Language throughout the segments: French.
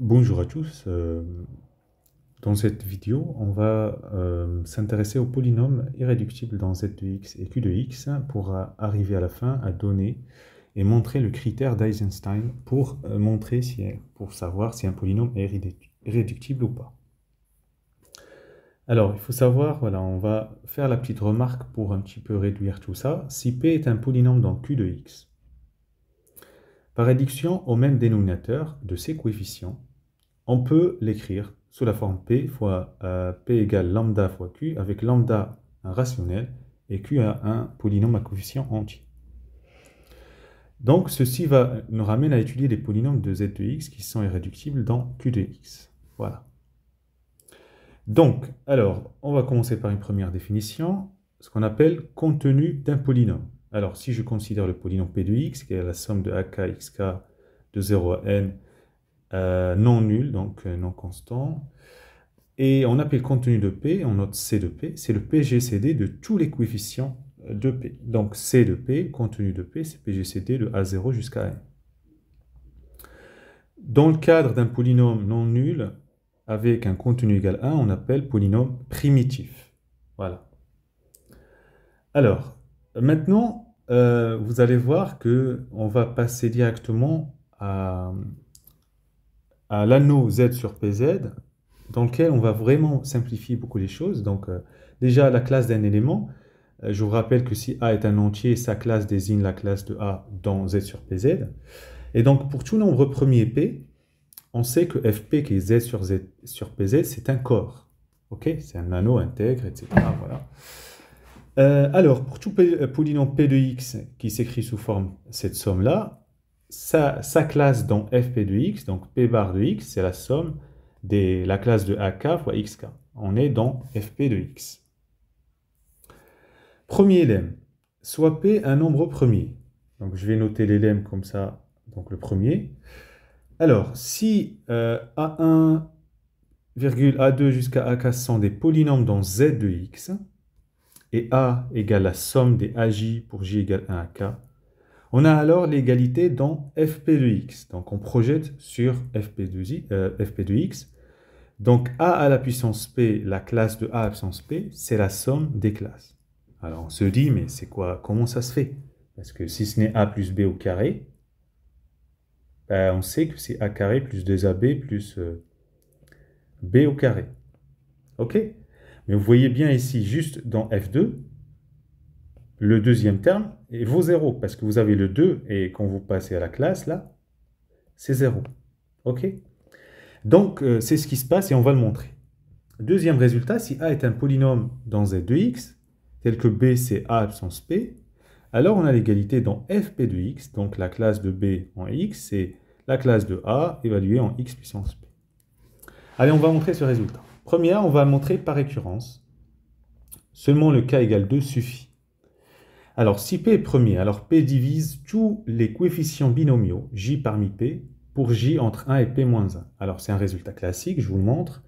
Bonjour à tous. Dans cette vidéo, on va s'intéresser aux polynômes irréductibles dans z de x et q de x pour arriver à la fin à donner et montrer le critère d'Eisenstein pour pour savoir si un polynôme est irréductible ou pas. Alors, il faut savoir, voilà, on va faire la petite remarque pour un petit peu réduire tout ça. Si p est un polynôme dans q de x, par réduction au même dénominateur de ses coefficients, on peut l'écrire sous la forme P fois P égale lambda fois Q, avec lambda un rationnel et Q un polynôme à coefficient entier. Donc, ceci nous ramène à étudier les polynômes de z de x qui sont irréductibles dans Q de x. Voilà. Donc, alors, on va commencer par une première définition, ce qu'on appelle contenu d'un polynôme. Alors, si je considère le polynôme P de x, qui est la somme de ak, xk de 0 à n, non nul, donc non constant. Et on appelle contenu de P, on note C de P, c'est le PGCD de tous les coefficients de P. Donc C de P, contenu de P, c'est PGCD de A0 jusqu'à N. Dans le cadre d'un polynôme non nul, avec un contenu égal à 1, on appelle polynôme primitif. Voilà. Alors, maintenant, vous allez voir qu'on va passer directement à l'anneau Z sur PZ, dans lequel on va vraiment simplifier beaucoup les choses. Donc, déjà, la classe d'un élément, je vous rappelle que si A est un entier, sa classe désigne la classe de A dans Z sur PZ. Et donc, pour tout nombre premier P, on sait que Fp qui est Z sur PZ, c'est un corps. Ok, c'est un anneau intègre, etc. Voilà. Alors, pour tout polynôme P de x qui s'écrit sous forme cette somme-là, sa classe dans Fp de x, donc P bar de x, c'est la somme de la classe de AK fois XK. On est dans Fp de x. Premier lemme, soit P un nombre premier. Donc je vais noter les lemmes comme ça, donc le premier. Alors, si A1, A2 jusqu'à AK sont des polynômes dans Z de x, et A égale la somme des AJ pour J égale 1 à K, on a alors l'égalité dans Fp de x. Donc on projette sur Fp de x. Donc A à la puissance P, la classe de A à la puissance P, c'est la somme des classes. Alors on se dit, mais c'est quoi? Comment ça se fait? Parce que si ce n'est A plus B au carré, on sait que c'est A carré plus 2AB plus B au carré. Ok? Mais vous voyez bien ici, juste dans F2, le deuxième terme vaut 0, parce que vous avez le 2, et quand vous passez à la classe, là, c'est 0. Ok? Donc, c'est ce qui se passe, et on va le montrer. Deuxième résultat, si A est un polynôme dans Z de x, tel que B c'est A absence P, alors on a l'égalité dans Fp de x, donc la classe de B en x, c'est la classe de A évaluée en x puissance P. Allez, on va montrer ce résultat. Première, on va montrer par récurrence. Seulement le k égale 2 suffit. Alors, si P est premier, alors P divise tous les coefficients binomiaux, J parmi P, pour J entre 1 et P moins 1. Alors, c'est un résultat classique, je vous le montre.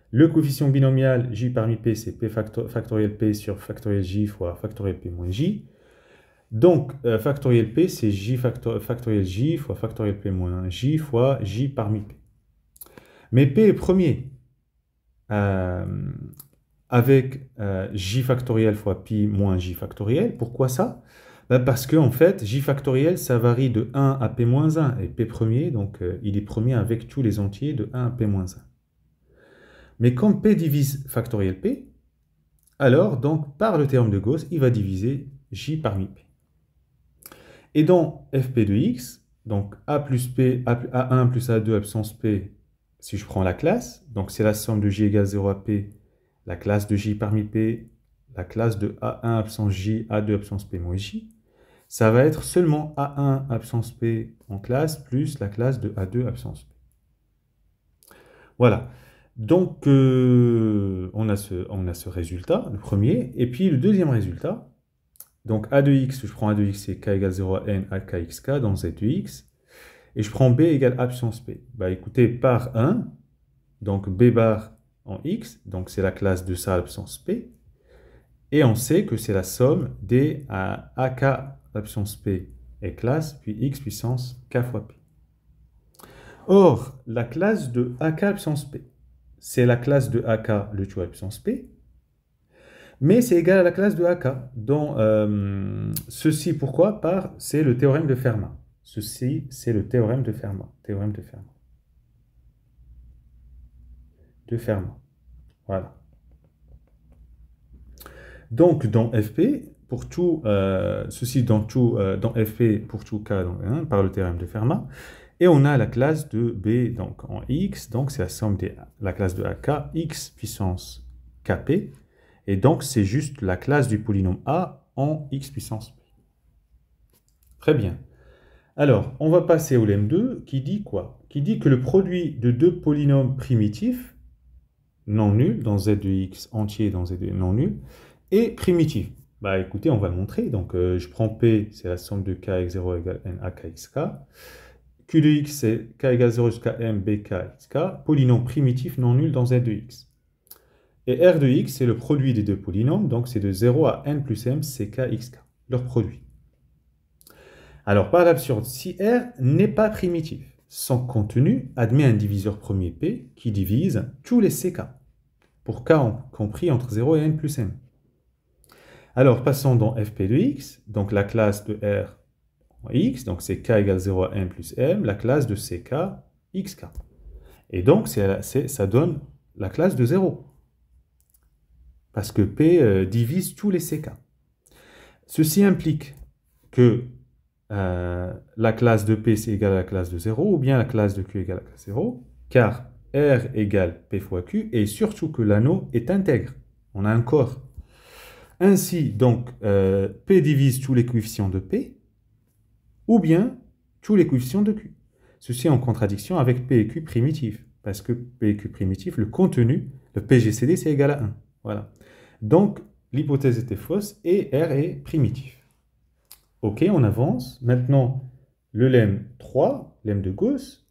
Le coefficient binomial J parmi P, c'est P factoriel P sur factoriel J fois factoriel P moins J. Donc, factoriel P, c'est J factoriel J fois factoriel P moins J fois J parmi P. Mais P est premier. Avec J factoriel fois pi moins J factoriel. Pourquoi ça? Parce que en fait, J factoriel, ça varie de 1 à P moins 1. Et P premier, donc il est premier avec tous les entiers de 1 à P moins 1. Mais comme P divise factoriel P, alors, donc, par le théorème de Gauss, il va diviser J parmi P. Et dans Fp de x, donc A plus P, A1 plus A2 absence P, si je prends la classe, donc c'est la somme de J égale 0 à P, la classe de J parmi P, la classe de A1 absence J, A2 absence P moins J, ça va être seulement A1 absence P en classe plus la classe de A2 absence P. Voilà. Donc, on a ce résultat, le premier. Et puis, le deuxième résultat, donc A de x, je prends A de x, c'est k égale 0 à n, a k x k dans z de x. Et je prends b égale A puissance p. Bah écoutez, par 1, donc b bar en x, donc c'est la classe de ça à la puissance p. Et on sait que c'est la somme des ak à la puissance p et classe, puis x puissance k fois p. Or, la classe de AK puissance P, c'est la classe de AK, le tout à puissance P, mais c'est égal à la classe de AK. Donc, ceci, pourquoi? C'est le théorème de Fermat. Ceci, c'est le théorème de Fermat. Théorème de Fermat. De Fermat. Voilà. Donc, dans FP, pour tout, ceci dans FP pour tout K par le théorème de Fermat, et on a la classe de B donc en X, donc c'est la somme de la classe de AK, X puissance KP, et donc c'est juste la classe du polynôme A en X puissance P. Très bien. Alors, on va passer au lemme 2 qui dit quoi? Qui dit que le produit de deux polynômes primitifs, non nuls, dans Z de X entier dans Z de non nul, est primitif. Bah écoutez, on va le montrer. Donc, je prends P, c'est la somme de K x 0 égale N A K x K. Q de X, c'est K égale 0 jusqu'à M B K x K. Polynôme primitif non nul dans Z de X. Et R de X, c'est le produit des deux polynômes. Donc, c'est de 0 à N plus M, c'est K x K. Leur produit. Alors, par l'absurde, si R n'est pas primitif, son contenu admet un diviseur premier P qui divise tous les CK, pour K compris entre 0 et N plus M. Alors, passons dans Fp de X, donc la classe de R en X, donc c'est K égale 0 à N plus M, la classe de CK, XK. Et donc, ça donne la classe de 0, parce que P divise tous les CK. Ceci implique que la classe de P c'est égal à la classe de 0, ou bien la classe de Q égale à la classe de 0, car R égale P fois Q, et surtout que l'anneau est intègre. On a un corps. Ainsi, donc, P divise tous les coefficients de P, ou bien tous les coefficients de Q. Ceci est en contradiction avec P et Q primitifs, parce que P et Q primitifs, le contenu, le PGCD, c'est égal à 1. Voilà. Donc, l'hypothèse était fausse et R est primitif. Ok, on avance. Maintenant, le lemme 3, lemme de Gauss,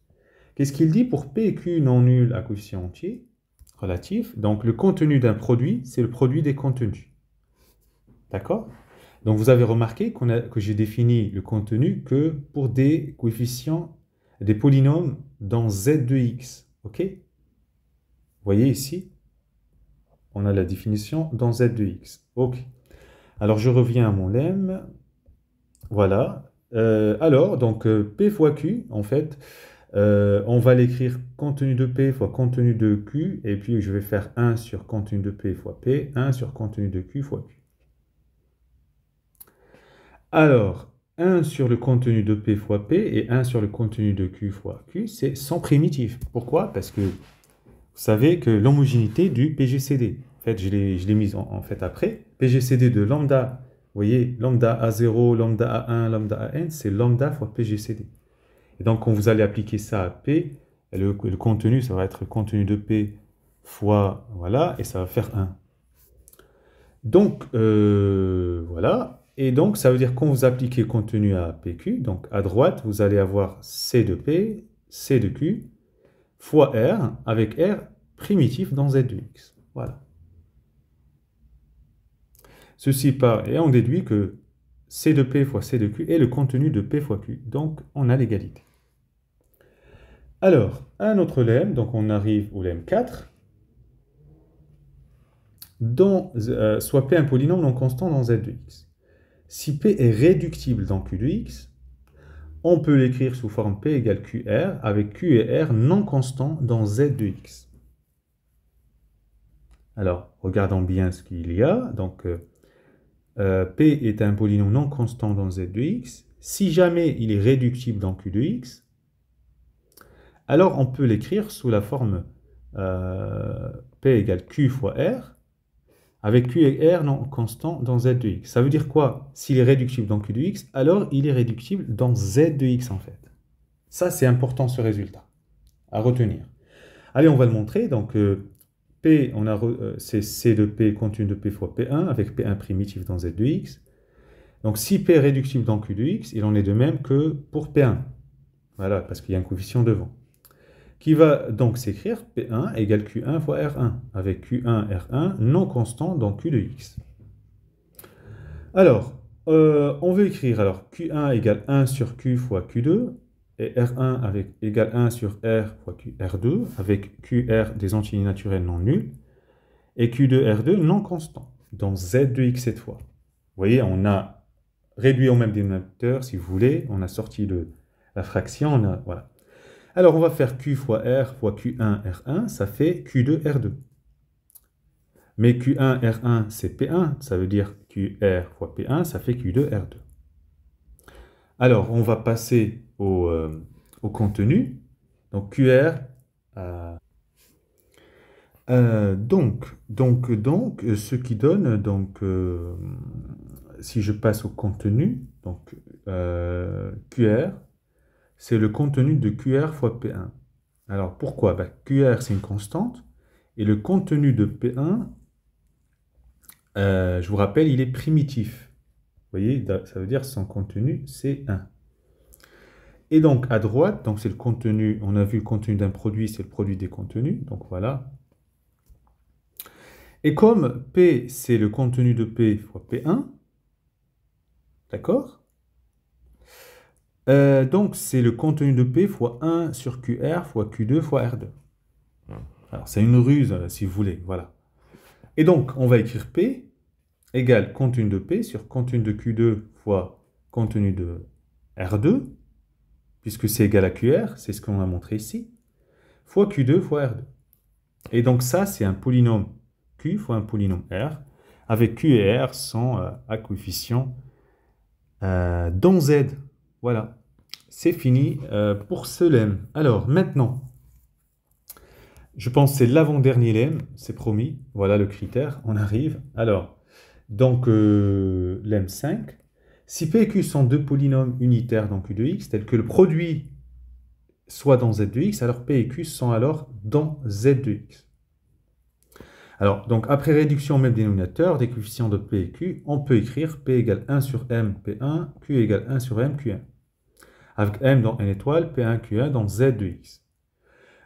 qu'est-ce qu'il dit pour P et Q non nuls à coefficient entier relatif? Donc, le contenu d'un produit, c'est le produit des contenus. D'accord? Donc, vous avez remarqué que j'ai défini le contenu que pour des coefficients, des polynômes dans Z de X. Ok? Vous voyez ici, on a la définition dans Z de X. Ok. Alors, je reviens à mon lemme. Voilà. Alors, donc, P fois Q, en fait, on va l'écrire contenu de P fois contenu de Q, et puis je vais faire 1 sur contenu de P fois P, 1 sur contenu de Q fois Q. Alors, 1 sur le contenu de P fois P et 1 sur le contenu de Q fois Q, c'est sans primitif. Pourquoi? Parce que vous savez que l'homogénéité du PGCD, en fait, je l'ai mise en fait après, PGCD de lambda, vous voyez, lambda A0, lambda A1, lambda AN, c'est lambda fois PGCD. Et donc, quand vous allez appliquer ça à P, le contenu, ça va être le contenu de P fois, voilà, et ça va faire 1. Donc, voilà. Et donc, ça veut dire quand vous appliquez contenu à PQ, donc à droite, vous allez avoir C de P, C de Q, fois R, avec R primitif dans Z de X. Voilà. Ceci part, et on déduit que C de P fois C de Q est le contenu de P fois Q. Donc, on a l'égalité. Alors, un autre lemme, donc on arrive au lemme 4. Soit P un polynôme non constant dans Z de X. Si P est réductible dans Q de X, on peut l'écrire sous forme P égale QR, avec Q et R non constants dans Z de X. Alors, regardons bien ce qu'il y a. Donc, P est un polynôme non constant dans Z de X. Si jamais il est réductible dans Q de X, alors on peut l'écrire sous la forme P égale Q fois R, avec Q et R non constants dans Z de X. Ça veut dire quoi? S'il est réductible dans Q de X, alors il est réductible dans Z de X en fait. Ça, c'est important ce résultat, à retenir. Allez, on va le montrer. Donc, P, c'est C de P, contenu de P fois P1, avec P1 primitif dans Z de X. Donc, si P est réductible dans Q de X, il en est de même que pour P1. Voilà, parce qu'il y a un coefficient devant. Qui va donc s'écrire P1 égale Q1 fois R1, avec Q1, R1 non constant dans Q de X. Alors, on veut écrire alors Q1 égale 1 sur Q fois Q2, et R1 avec égale 1 sur R fois QR2, avec QR des entiers naturels non nuls, et Q2R2 non constant, dans Z de X cette fois. Vous voyez, on a réduit au même dénominateur, si vous voulez, on a sorti la fraction, voilà. Alors, on va faire Q fois R fois Q1 R1, ça fait Q2 R2. Mais Q1 R1, c'est P1, ça veut dire QR fois P1, ça fait Q2 R2. Alors, on va passer au contenu. Donc, QR. Ce qui donne, si je passe au contenu, donc QR, c'est le contenu de QR fois P1. Alors, pourquoi? Ben, QR, c'est une constante, et le contenu de P1, je vous rappelle, il est primitif. Vous voyez, ça veut dire son contenu, c'est 1. Et donc, à droite, donc c'est le contenu, on a vu le contenu d'un produit, c'est le produit des contenus, donc voilà. Et comme P, c'est le contenu de P fois P1, d'accord? Donc, c'est le contenu de P fois 1 sur QR fois Q2 fois R2. Alors, c'est une ruse, si vous voulez, voilà. Et donc, on va écrire P égale contenu de P sur contenu de Q2 fois contenu de R2, puisque c'est égal à QR, c'est ce qu'on a montré ici, fois Q2 fois R2. Et donc, ça, c'est un polynôme Q fois un polynôme R, avec Q et R sont à coefficient dans Z. Voilà, c'est fini pour ce lemme. Alors, maintenant, je pense que c'est l'avant-dernier lemme, c'est promis. Voilà le critère, on arrive. Alors, donc, lemme 5. Si P et Q sont deux polynômes unitaires dans Q de X, tels que le produit soit dans Z de X, alors P et Q sont alors dans Z de X. Alors, donc, après réduction au même dénominateur des coefficients de P et Q, on peut écrire P égale 1 sur M, P1, Q égale 1 sur M, Q1. Avec M dans N étoile, P1, Q1 dans Z de X.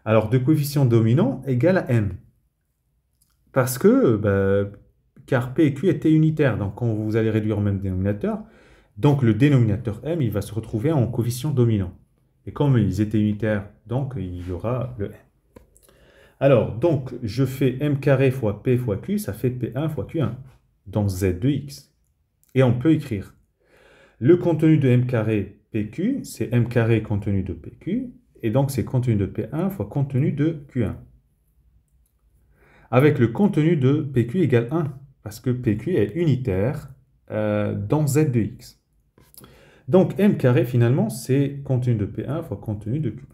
Alors, de coefficient dominant égale à M. Parce que, car P et Q étaient unitaires, donc quand vous allez réduire au même dénominateur, donc le dénominateur M, il va se retrouver en coefficient dominant. Et comme ils étaient unitaires, donc il y aura le M. Alors, donc, je fais M carré fois P fois Q, ça fait P1 fois Q1, dans Z de X. Et on peut écrire le contenu de M carré PQ, c'est M carré contenu de PQ, et donc c'est contenu de P1 fois contenu de Q1. Avec le contenu de PQ égale 1, parce que PQ est unitaire dans Z de X. Donc M carré, finalement, c'est contenu de P1 fois contenu de Q1.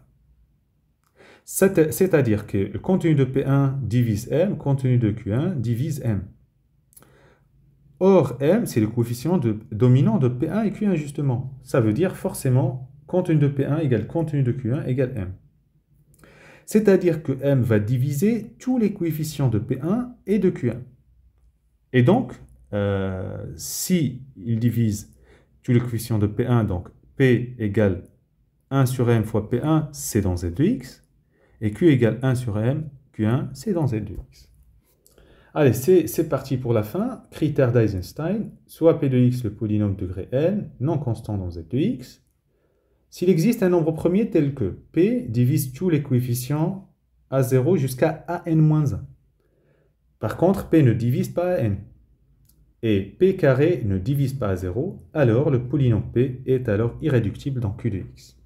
C'est-à-dire que le contenu de P1 divise M, contenu de Q1 divise M. Or, M, c'est le coefficient dominant de P1 et Q1, justement. Ça veut dire forcément contenu de P1 égale contenu de Q1 égale M. C'est-à-dire que M va diviser tous les coefficients de P1 et de Q1. Et donc, si il divise tous les coefficients de P1, donc P égale 1 sur M fois P1, c'est dans Z de X. Et Q égale 1 sur M, Q1, c'est dans Z de X. Allez, c'est parti pour la fin. Critère d'Eisenstein, soit P de X le polynôme degré n, non constant dans Z de X, s'il existe un nombre premier tel que P divise tous les coefficients à 0 jusqu'à AN-1. Par contre, P ne divise pas à n. Et P carré ne divise pas à 0, alors le polynôme P est alors irréductible dans Q de X.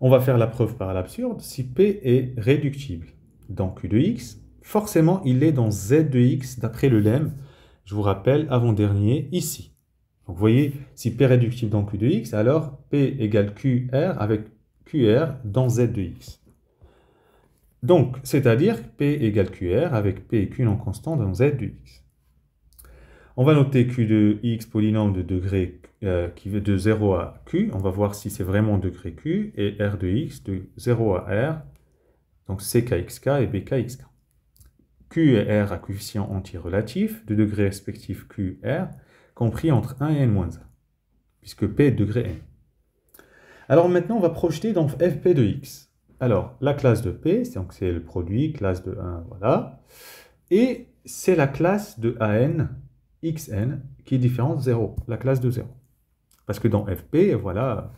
On va faire la preuve par l'absurde. Si P est réductible dans Q de X, forcément il est dans Z de X d'après le lemme, je vous rappelle, avant-dernier, ici. Donc vous voyez, si P est réductible dans Q de X, alors P égale QR avec QR dans Z de X. Donc, c'est-à-dire P égale QR avec P et Q non constant dans Z de X. On va noter Q de X polynôme de degré qui va de 0 à Q. On va voir si c'est vraiment degré Q. Et R de X de 0 à R. Donc CKXK et BKXK. Q et R à coefficient entier relatif de degré respectif Q, R, compris entre 1 et n-1, puisque P est degré n. Alors maintenant, on va projeter dans Fp de X. Alors, la classe de P, c'est le produit, classe de 1, voilà. Et c'est la classe de AN, XN, qui est différente de 0, la classe de 0. Parce que dans Fp, voilà,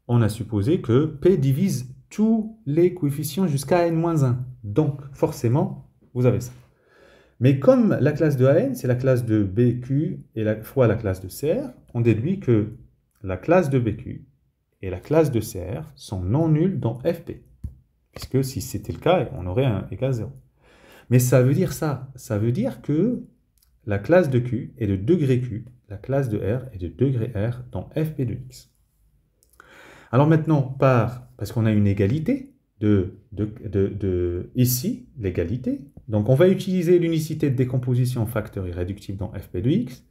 on a supposé que P divise tous les coefficients jusqu'à n-1. Donc, forcément, vous avez ça. Mais comme la classe de AN, c'est la classe de BQ fois la classe de CR, on déduit que la classe de BQ et la classe de CR sont non nulles dans FP. Puisque si c'était le cas, on aurait un égal 0. Mais ça veut dire ça. Ça veut dire que la classe de Q est de degré Q, la classe de R est de degré R dans FP de X. Alors maintenant, parce qu'on a une égalité, ici, l'égalité, donc on va utiliser l'unicité de décomposition facteur irréductible dans FP de X,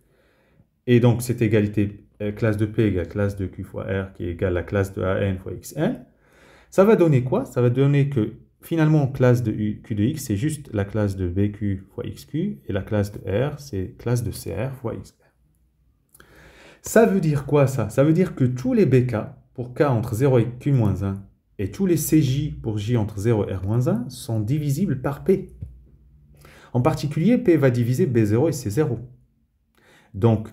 et donc cette égalité classe de P égale classe de Q fois R qui est égale la classe de AN fois XN, ça va donner quoi? Ça va donner que finalement, classe de Q de X, c'est juste la classe de BQ fois XQ, et la classe de R, c'est classe de CR fois XR. Ça veut dire quoi, ça? Ça veut dire que tous les BK, pour K entre 0 et Q-1, et tous les CJ pour J entre 0 et R-1, sont divisibles par P. En particulier, P va diviser B0 et C0. Donc,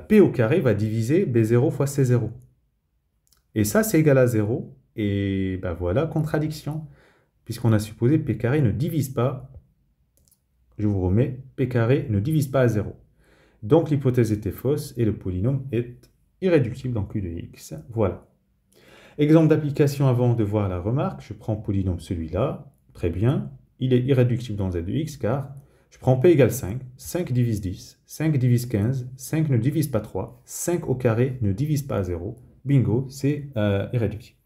P au carré va diviser B0 fois C0. Et ça, c'est égal à 0. Et ben voilà, contradiction. Puisqu'on a supposé P carré ne divise pas, je vous remets, P carré ne divise pas à 0. Donc l'hypothèse était fausse et le polynôme est irréductible dans Q de X. Voilà. Exemple d'application avant de voir la remarque, je prends polynôme celui-là, très bien, il est irréductible dans Z de X car je prends P égale 5, 5 divise 10, 5 divise 15, 5 ne divise pas 3, 5 au carré ne divise pas à 0, bingo, c'est irréductible.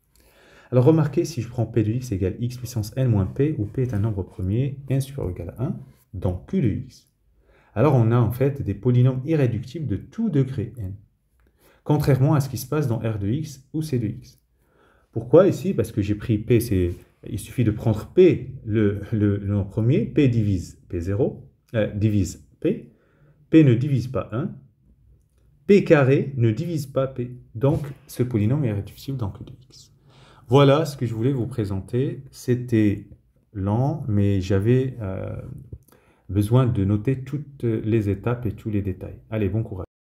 Alors remarquez, si je prends P de X égale X puissance N moins P, où P est un nombre premier, N supérieur ou égal à 1, dans Q de X. Alors on a en fait des polynômes irréductibles de tout degré N. Contrairement à ce qui se passe dans R de X ou C de X. Pourquoi ici? Parce que j'ai pris P, il suffit de prendre P, le nombre premier, P divise P0, divise P, P ne divise pas 1, P carré ne divise pas P. Donc ce polynôme est irréductible dans Q de X. Voilà ce que je voulais vous présenter. C'était lent, mais j'avais besoin de noter toutes les étapes et tous les détails. Allez, bon courage.